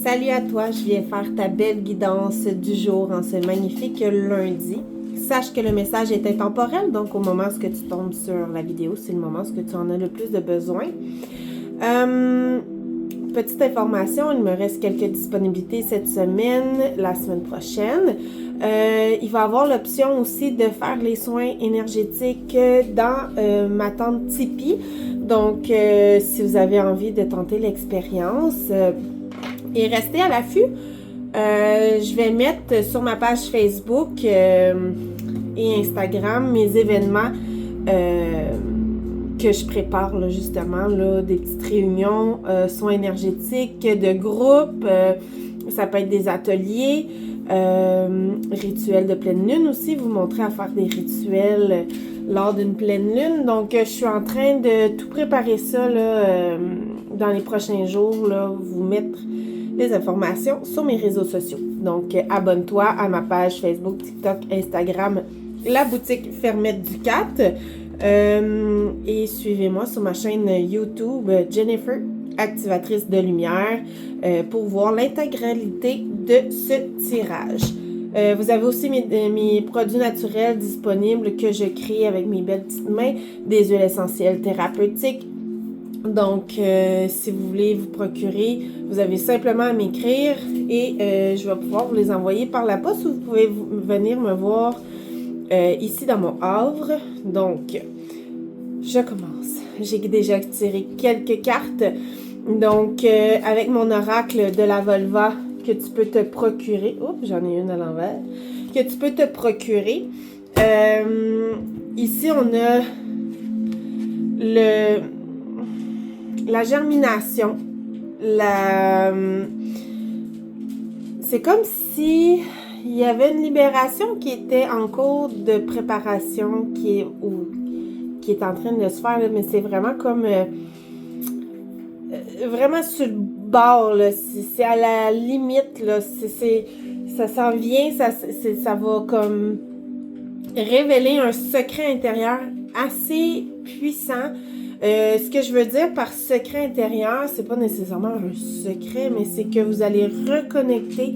Salut à toi, je viens faire ta belle guidance du jour en ce magnifique lundi. Sache que le message est intemporel, donc au moment où tu tombes sur la vidéo, c'est le moment où tu en as le plus de besoin. Petite information, il me reste quelques disponibilités cette semaine, la semaine prochaine. Il va y avoir l'option aussi de faire les soins énergétiques dans ma tente Tipeee. Donc, si vous avez envie de tenter l'expérience, et restez à l'affût. Je vais mettre sur ma page Facebook et Instagram mes événements que je prépare là, justement, là, des petites réunions, soins énergétiques de groupe, ça peut être des ateliers, rituels de pleine lune aussi, vous montrer à faire des rituels lors d'une pleine lune. Donc, je suis en train de tout préparer ça là, dans les prochains jours, là, vous mettre les informations sur mes réseaux sociaux. Donc, abonne-toi à ma page Facebook, TikTok, Instagram, la boutique Fermette Ducat. Et suivez-moi sur ma chaîne YouTube Jennifer, activatrice de lumière, pour voir l'intégralité de ce tirage. Vous avez aussi mes produits naturels disponibles que je crée avec mes belles petites mains, des huiles essentielles thérapeutiques. Donc, si vous voulez vous procurer, vous avez simplement à m'écrire et je vais pouvoir vous les envoyer par la poste ou vous pouvez venir me voir ici dans mon havre. Donc, je commence. J'ai déjà tiré quelques cartes. Donc, avec mon oracle de la Volva que tu peux te procurer. Oups, j'en ai une à l'envers. Que tu peux te procurer. Ici, on a la germination. C'est comme si il y avait une libération qui était en cours de préparation, qui est en train de se faire, là, mais c'est vraiment comme vraiment sur le bord, là. C'est à la limite, là. Ça s'en vient, ça va comme révéler un secret intérieur assez puissant. Ce que je veux dire par secret intérieur, c'est pas nécessairement un secret, mais c'est que vous allez reconnecter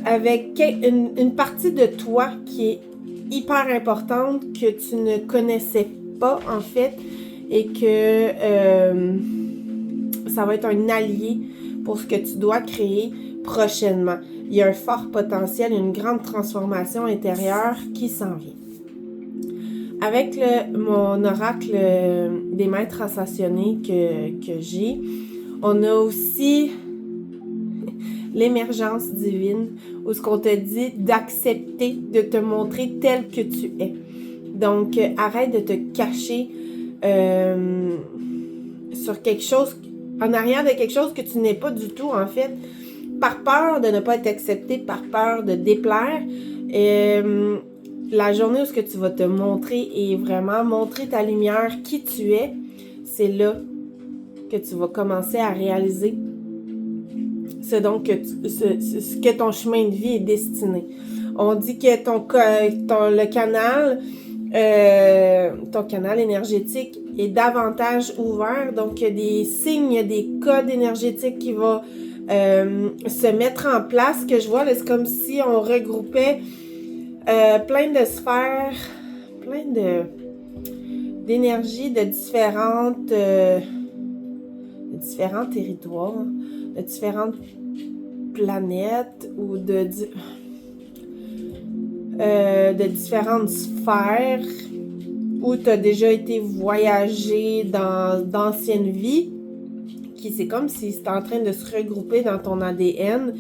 avec une partie de toi qui est hyper importante, que tu ne connaissais pas en fait, et que ça va être un allié pour ce que tu dois créer prochainement. Il y a un fort potentiel, une grande transformation intérieure qui s'en vient. Avec mon oracle des maîtres ascensionnés que j'ai, on a aussi l'émergence divine, où ce qu'on te dit d'accepter de te montrer tel que tu es. Donc, arrête de te cacher sur quelque chose, en arrière de quelque chose que tu n'es pas du tout, en fait, par peur de ne pas être accepté, par peur de déplaire. La journée où ce que tu vas te montrer et vraiment montrer ta lumière, qui tu es, c'est là que tu vas commencer à réaliser ce que ton chemin de vie est destiné. On dit que ton canal énergétique est davantage ouvert, donc il y a des signes, il y a des codes énergétiques qui vont se mettre en place, que je vois, là, c'est comme si on regroupait plein de sphères, plein d'énergie de différents territoires, de différentes planètes ou de différentes sphères où tu as déjà été voyager dans d'anciennes vies, qui c'est comme si c'était en train de se regrouper dans ton ADN.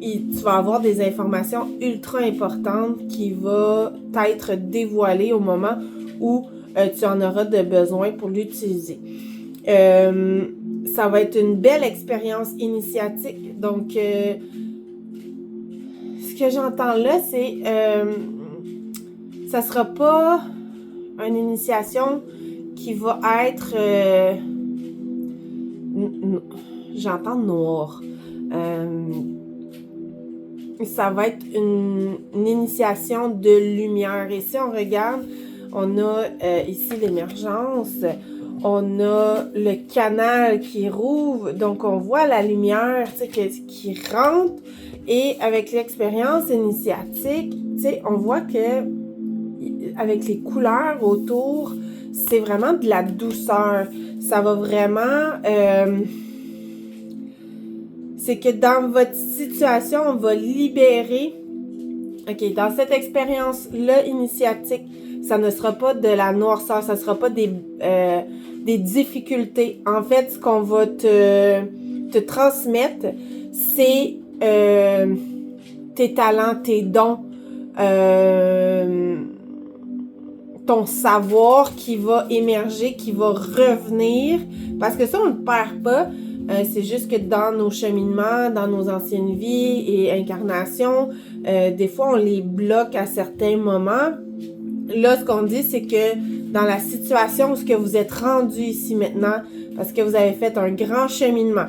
Et tu vas avoir des informations ultra importantes qui vont t'être dévoilées au moment où tu en auras de besoin pour l'utiliser. Ça va être une belle expérience initiatique. Donc, ce que j'entends là, c'est ça sera pas une initiation qui va être j'entends noir. Ça va être une initiation de lumière. Et si on regarde, on a ici l'émergence, On a le canal qui rouvre, donc on voit la lumière, tu sais, qui rentre. Et avec l'expérience initiatique, tu sais, on voit que avec les couleurs autour, c'est vraiment de la douceur. Ça va vraiment... c'est que dans votre situation, on va libérer... OK, dans cette expérience-là initiatique, ça ne sera pas de la noirceur, ça ne sera pas des difficultés. En fait, ce qu'on va te transmettre, c'est tes talents, tes dons, ton savoir qui va émerger, qui va revenir. Parce que ça, on ne le perd pas. C'est juste que dans nos cheminements, dans nos anciennes vies et incarnations, des fois, on les bloque à certains moments. Là, ce qu'on dit, c'est que dans la situation où ce que vous êtes rendu ici maintenant, parce que vous avez fait un grand cheminement,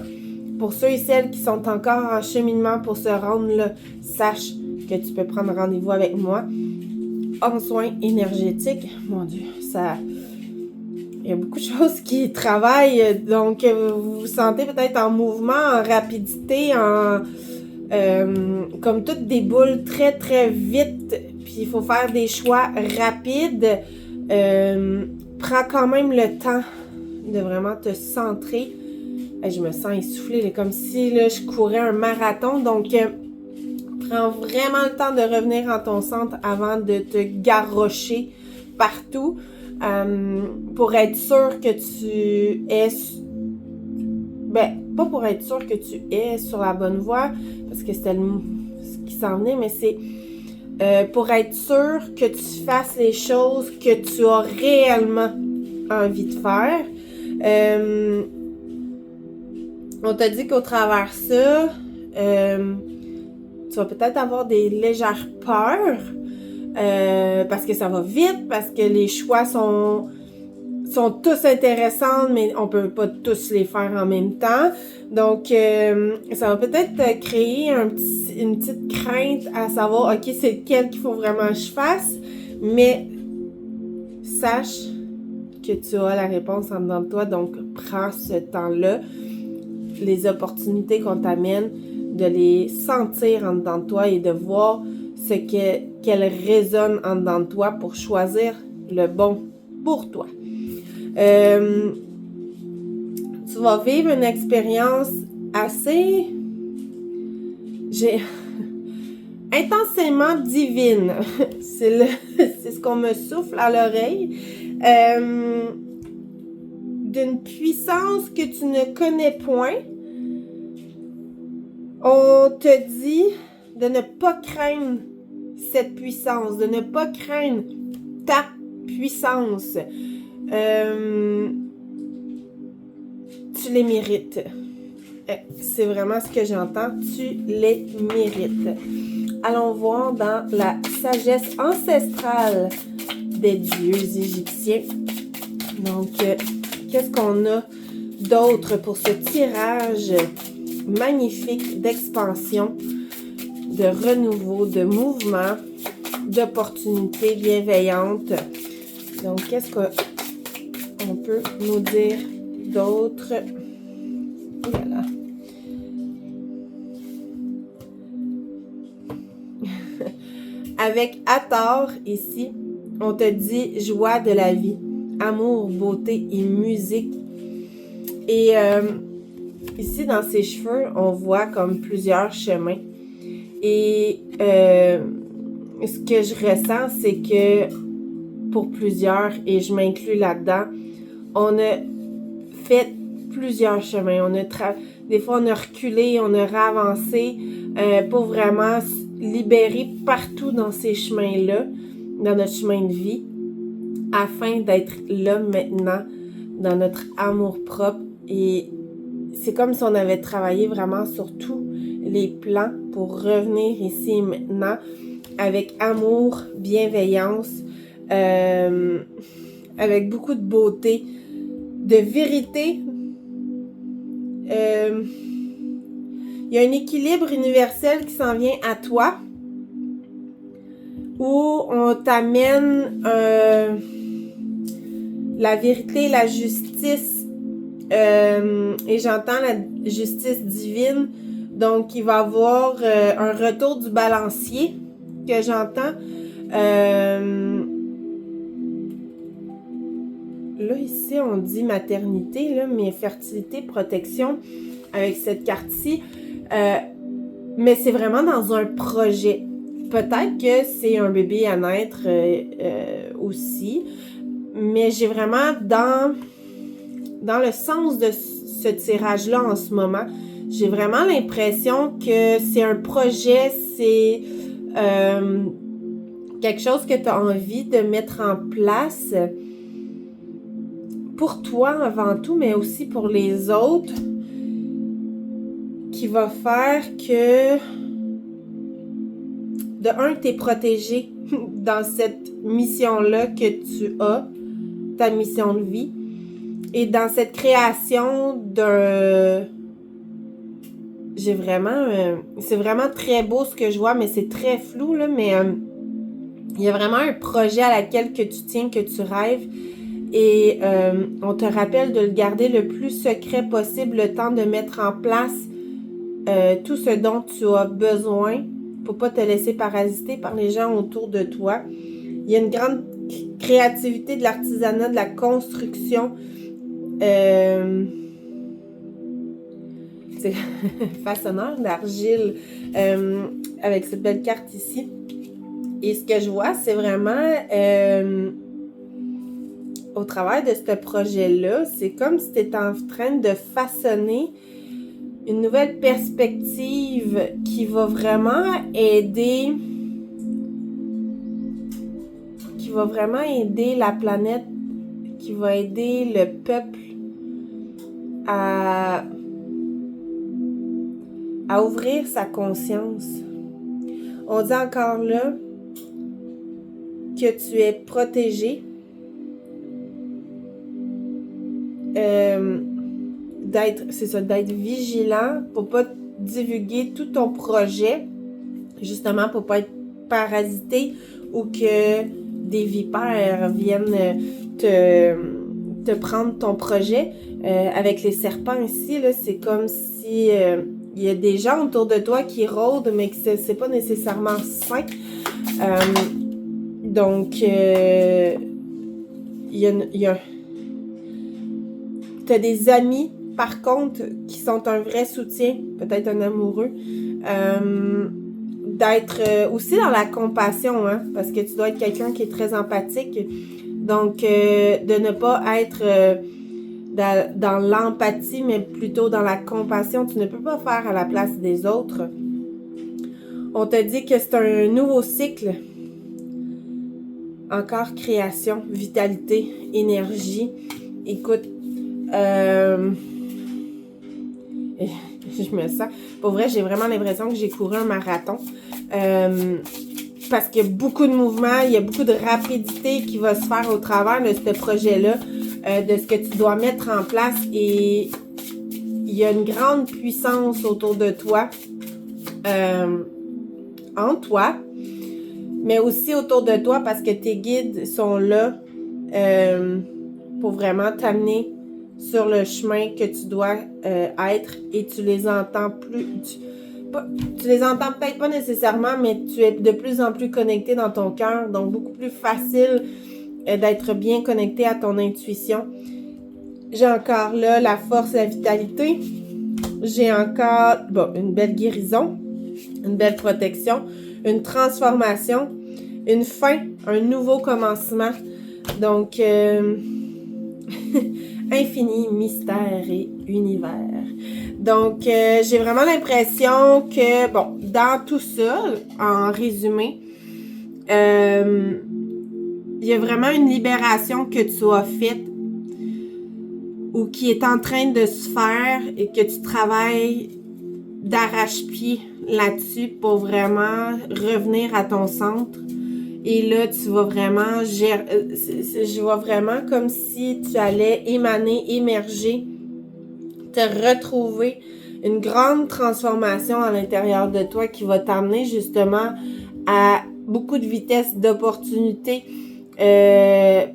pour ceux et celles qui sont encore en cheminement pour se rendre là, sache que tu peux prendre rendez-vous avec moi en soins énergétiques. Mon Dieu, ça... Il y a beaucoup de choses qui travaillent, donc vous vous sentez peut-être en mouvement, en rapidité, comme toutes des boules très très vite, puis il faut faire des choix rapides. Prends quand même le temps de vraiment te centrer. Je me sens essoufflée, comme si là, je courais un marathon, donc prends vraiment le temps de revenir en ton centre avant de te garrocher partout. Pour être sûr que tu es... pas pour être sûr que tu es sur la bonne voie, parce que c'était ce qui s'en venait, mais c'est pour être sûr que tu fasses les choses que tu as réellement envie de faire. On t'a dit qu'au travers ça, tu vas peut-être avoir des légères peurs, parce que ça va vite, parce que les choix sont tous intéressants, mais on peut pas tous les faire en même temps. Donc, ça va peut-être créer une petite crainte à savoir, OK, c'est lequel qu'il faut vraiment que je fasse, mais sache que tu as la réponse en dedans de toi, donc prends ce temps-là. Les opportunités qu'on t'amène, de les sentir en dedans de toi et de voir qu'elle résonne en dedans de toi pour choisir le bon pour toi. Tu vas vivre une expérience assez... intensément divine. C'est ce qu'on me souffle à l'oreille. D'une puissance que tu ne connais point. On te dit de ne pas craindre cette puissance, de ne pas craindre ta puissance. Tu les mérites. C'est vraiment ce que j'entends. Tu les mérites. Allons voir dans la sagesse ancestrale des dieux égyptiens. Donc, qu'est-ce qu'on a d'autre pour ce tirage magnifique d'expansion, de renouveau, de mouvement, d'opportunités bienveillantes. Donc, qu'est-ce qu'on peut nous dire d'autre? Voilà. Avec Hathor, ici, on te dit joie de la vie, amour, beauté et musique. Et ici, dans ses cheveux, on voit comme plusieurs chemins. Et ce que je ressens, c'est que pour plusieurs, et je m'inclus là-dedans, on a fait plusieurs chemins. Des fois, on a reculé, on a réavancé pour vraiment libérer partout dans ces chemins-là, dans notre chemin de vie, afin d'être là maintenant, dans notre amour-propre. Et c'est comme si on avait travaillé vraiment sur tous les plans pour revenir ici et maintenant avec amour, bienveillance, avec beaucoup de beauté, de vérité. Il y a un équilibre universel qui s'en vient à toi, où on t'amène la vérité, la justice, et j'entends la justice divine. Donc, il va y avoir un retour du balancier que j'entends. Là, ici, on dit maternité, là, mais fertilité, protection avec cette carte-ci. Mais c'est vraiment dans un projet. Peut-être que c'est un bébé à naître aussi, mais j'ai vraiment dans le sens de ce tirage-là en ce moment, j'ai vraiment l'impression que c'est un projet, c'est quelque chose que tu as envie de mettre en place pour toi avant tout, mais aussi pour les autres, qui va faire que, de un, tu es protégé dans cette mission-là que tu as, ta mission de vie, et dans cette création d'un... J'ai vraiment... c'est vraiment très beau ce que je vois, mais c'est très flou, là, mais il y a vraiment un projet à laquelle que tu tiens, que tu rêves, et on te rappelle de le garder le plus secret possible, le temps de mettre en place tout ce dont tu as besoin pour pas te laisser parasiter par les gens autour de toi. Il y a une grande créativité de l'artisanat, de la construction. C'est façonneur d'argile avec cette belle carte ici. Et ce que je vois, c'est vraiment au travers de ce projet-là, c'est comme si tu étais en train de façonner une nouvelle perspective qui va vraiment aider la planète, qui va aider le peuple à ouvrir sa conscience. On dit encore là que tu es protégé, d'être vigilant pour pas divulguer tout ton projet, justement pour pas être parasité ou que des vipères viennent te prendre ton projet. Avec les serpents ici, là, c'est comme si il y a des gens autour de toi qui rôdent, mais que c'est pas nécessairement sain. Donc, t'as des amis, par contre, qui sont un vrai soutien, peut-être un amoureux, d'être aussi dans la compassion, hein, parce que tu dois être quelqu'un qui est très empathique. Donc, de ne pas être dans l'empathie, mais plutôt dans la compassion. Tu ne peux pas faire à la place des autres. On te dit que c'est un nouveau cycle. Encore création, vitalité, énergie. Écoute, je me sens... Pour vrai, j'ai vraiment l'impression que j'ai couru un marathon. Parce qu'il y a beaucoup de mouvements, il y a beaucoup de rapidité qui va se faire au travers de ce projet-là, de ce que tu dois mettre en place. Et il y a une grande puissance autour de toi, en toi, mais aussi autour de toi parce que tes guides sont là pour vraiment t'amener sur le chemin que tu dois être, et tu les entends plus... Tu les entends peut-être pas nécessairement, mais tu es de plus en plus connecté dans ton cœur, donc beaucoup plus facile d'être bien connecté à ton intuition. J'ai encore là la force, la vitalité. J'ai encore une belle guérison, une belle protection, une transformation, une fin, un nouveau commencement. Donc, infini, mystère et univers. Donc, j'ai vraiment l'impression que, dans tout ça, en résumé, il y a vraiment une libération que tu as faite ou qui est en train de se faire et que tu travailles d'arrache-pied là-dessus pour vraiment revenir à ton centre. Et là, tu vas vraiment je vois vraiment comme si tu allais émerger, te retrouver, une grande transformation à l'intérieur de toi qui va t'amener justement à beaucoup de vitesse, d'opportunité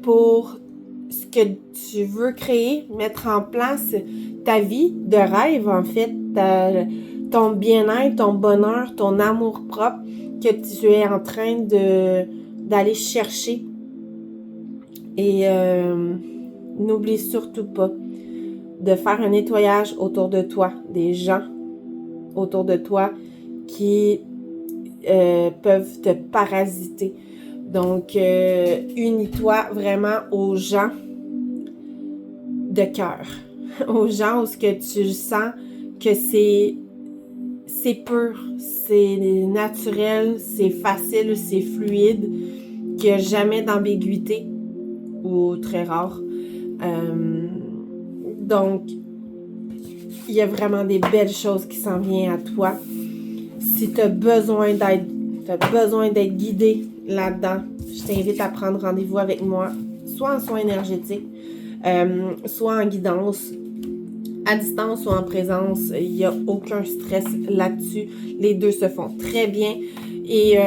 pour ce que tu veux créer, mettre en place ta vie de rêve, en fait, ton bien-être, ton bonheur, ton amour-propre que tu es en train d'aller chercher. Et n'oublie surtout pas de faire un nettoyage autour de toi, des gens autour de toi qui peuvent te parasiter. Donc, unis-toi vraiment aux gens de cœur, aux gens où ce que tu sens que c'est pur, c'est naturel, c'est facile, c'est fluide, qu'il n'y a jamais d'ambiguïté ou très rare. Donc, il y a vraiment des belles choses qui s'en viennent à toi. Si tu as besoin d'être guidé là-dedans, je t'invite à prendre rendez-vous avec moi, soit en soins énergétiques, soit en guidance, à distance ou en présence. Il n'y a aucun stress là-dessus. Les deux se font très bien. Et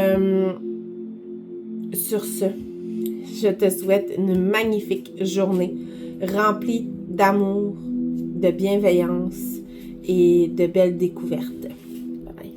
sur ce, je te souhaite une magnifique journée remplie d'amour, de bienveillance et de belles découvertes. Bye bye.